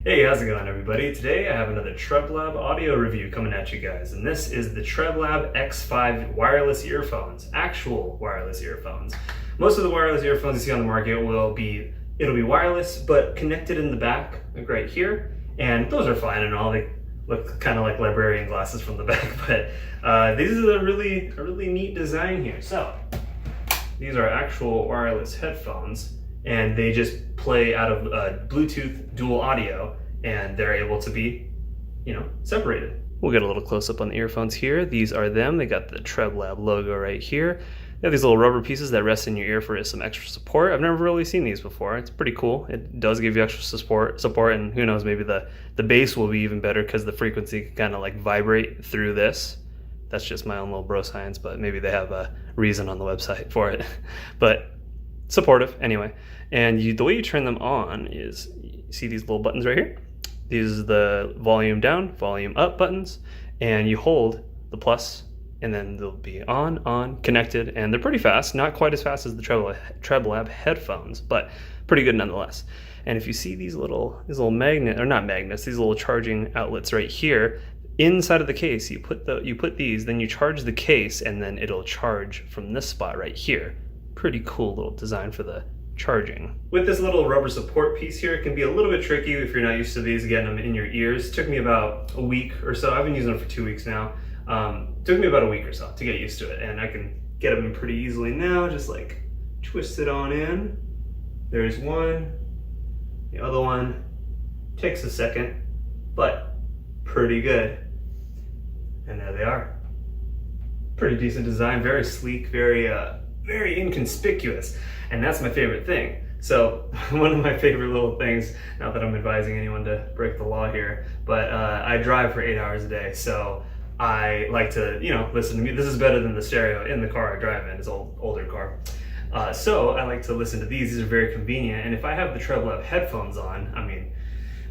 Hey, how's it going everybody? Today I have another TREBLAB audio review coming at you guys, and this is the TREBLAB X5 wireless earphones, actual wireless earphones. Most of the wireless earphones you see on the market it'll be wireless but connected in the back, like right here, and those are fine and all. They look kind of like librarian glasses from the back, but this is a really neat design here. So these are actual wireless headphones, and they just play out of Bluetooth dual audio, and they're able to be, separated. We'll get a little close up on the earphones here. These are them. They got the TREBLAB logo right here. They have these little rubber pieces that rest in your ear for some extra support. I've never really seen these before. It's pretty cool. It does give you extra support, and who knows, maybe the bass will be even better because the frequency can kind of like vibrate through this. That's just my own little bro science, but maybe they have a reason on the website for it. But supportive anyway. And the way you turn them on is, you see these little buttons right here? These are the volume down, volume up buttons, and you hold the plus, and then they'll be on, connected, and they're pretty fast. Not quite as fast as the TREBLAB headphones, but pretty good nonetheless. And if you see these little magnet, or not magnets, these little charging outlets right here, inside of the case, you put these, then you charge the case, and then it'll charge from this spot right here. Pretty cool little design for the charging. With this little rubber support piece here, it can be a little bit tricky if you're not used to these, getting them in your ears. It took me about a week or so. I've been using them for 2 weeks now. Took me about a week or so to get used to it, and I can get them in pretty easily now. Just like twist it on in. There's one. The other one takes a second, but pretty good. And there they are. Pretty decent design, very sleek, very inconspicuous, and that's my favorite thing. So one of my favorite little things, not that I'm advising anyone to break the law here, but I drive for 8 hours a day, so I like to, listen to music. This is better than the stereo in the car I drive in. It's an older car. So I like to listen to these. These are very convenient, and if I have the TREBLAB headphones on,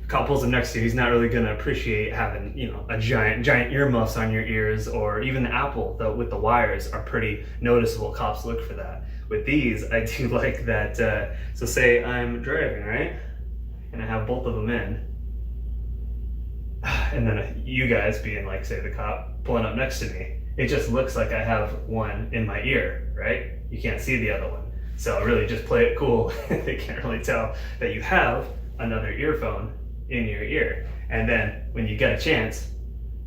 couples are next to you, he's not really gonna appreciate having, a giant earmuffs on your ears, or even the Apple with the wires are pretty noticeable. Cops look for that. With these, I do like that, so say I'm driving, right? And I have both of them in, and then you guys being like, say the cop pulling up next to me, it just looks like I have one in my ear, right? You can't see the other one. So really just play it cool. They can't really tell that you have another earphone in your ear, and then when you get a chance,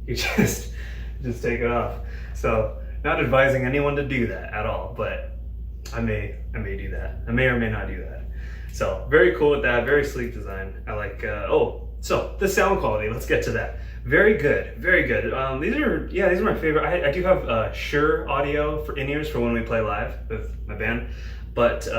you just take it off. So not advising anyone to do that at all, but I may do that. I may or may not do that. So very cool with that, very sleek design. I like so the sound quality, let's get to that. Very good, very good. These are my favorite. I do have Shure audio for in-ears for when we play live with my band, but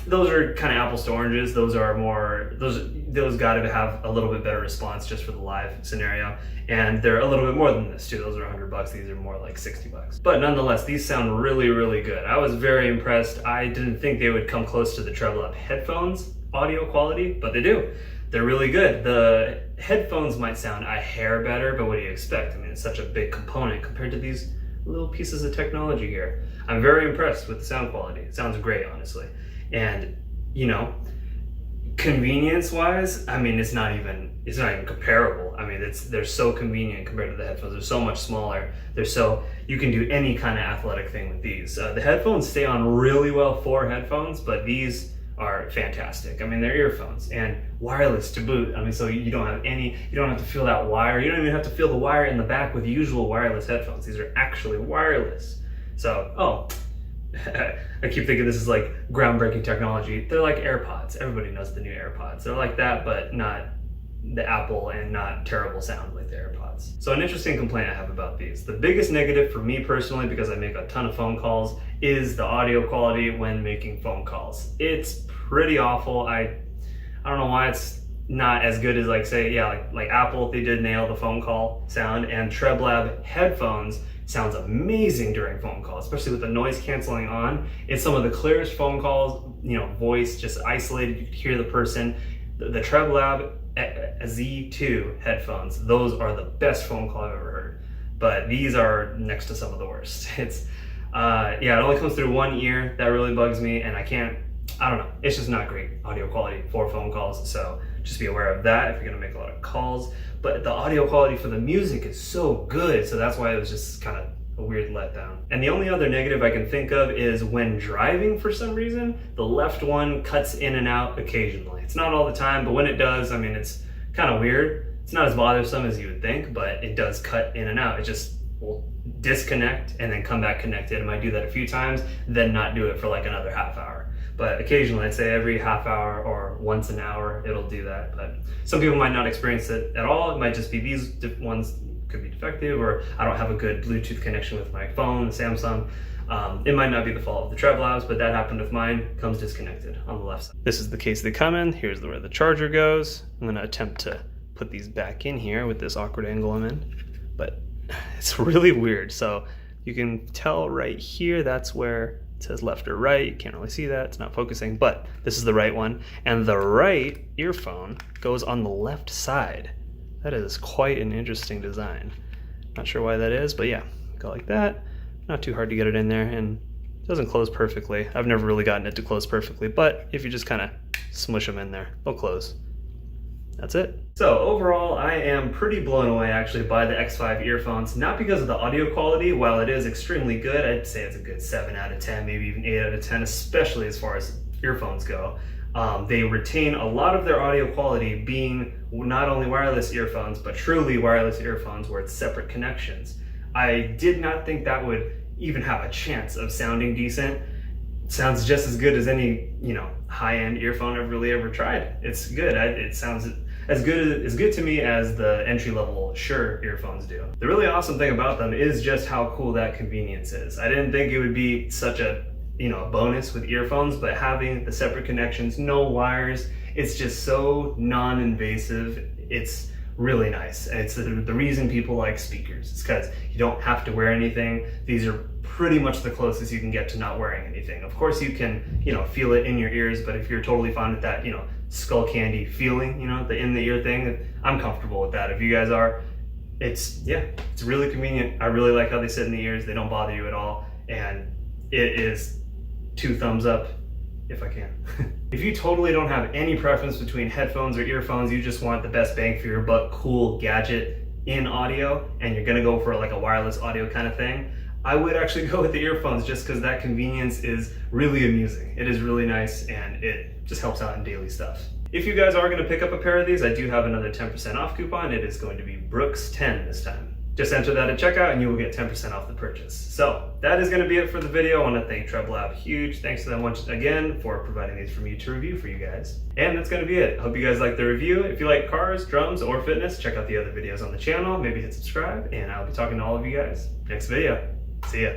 those are kind of apples to oranges. Those got to have a little bit better response just for the live scenario, and they're a little bit more than this too. Those are $100. These are more like $60. But nonetheless, these sound really good. I was very impressed. I didn't think they would come close to the TREBLAB headphones audio quality, but they do. They're really good. The headphones might sound a hair better, but what do you expect? It's such a big component compared to these little pieces of technology here. I'm very impressed with the sound quality. It sounds great, honestly. And convenience wise, it's not even comparable. They're so convenient compared to the headphones. They're so much smaller. You can do any kind of athletic thing with these. The headphones stay on really well for headphones, but these are fantastic. They're earphones and wireless to boot. So you don't have to feel that wire. You don't even have to feel the wire in the back with usual wireless headphones. These are actually wireless. So, I keep thinking this is like groundbreaking technology. They're like Airpods. Everybody knows the new Airpods. They're like that, but not the Apple, and not terrible sound like the Airpods. So an interesting complaint I have about these. The biggest negative for me personally, because I make a ton of phone calls, is the audio quality when making phone calls. It's pretty awful. I don't know why it's not as good as like Apple. They did nail the phone call sound, and TREBLAB headphones sounds amazing during phone calls, especially with the noise canceling on. It's some of the clearest phone calls, voice just isolated, you could hear the person. The TREBLAB Z2 headphones, those are the best phone call I've ever heard. But these are next to some of the worst. It only comes through one ear. That really bugs me, and I don't know, it's just not great audio quality for phone calls. So just be aware of that if you're gonna make a lot of calls. But the audio quality for the music is so good, so that's why it was just kind of a weird letdown. And the only other negative I can think of is when driving, for some reason, the left one cuts in and out occasionally. It's not all the time, but when it does, I mean, it's kind of weird. It's not as bothersome as you would think, but it does cut in and out. It just will disconnect and then come back connected. It might do that a few times, then not do it for like another half hour. But occasionally, I'd say every half hour or once an hour, it'll do that. But some people might not experience it at all. It might just be these ones could be defective, or I don't have a good Bluetooth connection with my phone, Samsung. It might not be the fault of the TREBLABs, but that happened with mine. Comes disconnected on the left side. This is the case they come in. Here's where the charger goes. I'm gonna attempt to put these back in here with this awkward angle I'm in, but it's really weird. So you can tell right here, that's where it says left or right. You can't really see that, it's not focusing, but this is the right one. And the right earphone goes on the left side. That is quite an interesting design. Not sure why that is, but yeah, go like that. Not too hard to get it in there, and it doesn't close perfectly. I've never really gotten it to close perfectly, but if you just kind of smush them in there, they'll close. That's it. So overall, I am pretty blown away actually by the X5 earphones, not because of the audio quality. While it is extremely good, I'd say it's a good 7 out of 10, maybe even 8 out of 10, especially as far as earphones go. They retain a lot of their audio quality being not only wireless earphones, but truly wireless earphones where it's separate connections. I did not think that would even have a chance of sounding decent. It sounds just as good as any, high-end earphone I've really ever tried. It's good. It sounds as good to me as the entry-level Shure earphones do. The really awesome thing about them is just how cool that convenience is. I didn't think it would be such a bonus with earphones, but having the separate connections, no wires, it's just so non-invasive. It's really nice. It's the reason people like speakers. It's because you don't have to wear anything. These are pretty much the closest you can get to not wearing anything. Of course you can, feel it in your ears, but if you're totally fine with that, skull candy feeling, the in the ear thing, I'm comfortable with that. If you guys are, it's really convenient. I really like how they sit in the ears. They don't bother you at all. And it is 2 thumbs up if I can. If you totally don't have any preference between headphones or earphones, you just want the best bang for your buck cool gadget in audio, and you're gonna go for like a wireless audio kind of thing, I would actually go with the earphones just because that convenience is really amusing. It is really nice, and it just helps out in daily stuff. If you guys are gonna pick up a pair of these, I do have another 10% off coupon. It is going to be Brooks10 this time. Just enter that at checkout and you will get 10% off the purchase. So that is gonna be it for the video. I wanna thank TREBLAB, huge thanks to them once again for providing these for me to review for you guys. And that's gonna be it. Hope you guys liked the review. If you like cars, drums, or fitness, check out the other videos on the channel. Maybe hit subscribe, and I'll be talking to all of you guys next video. See ya.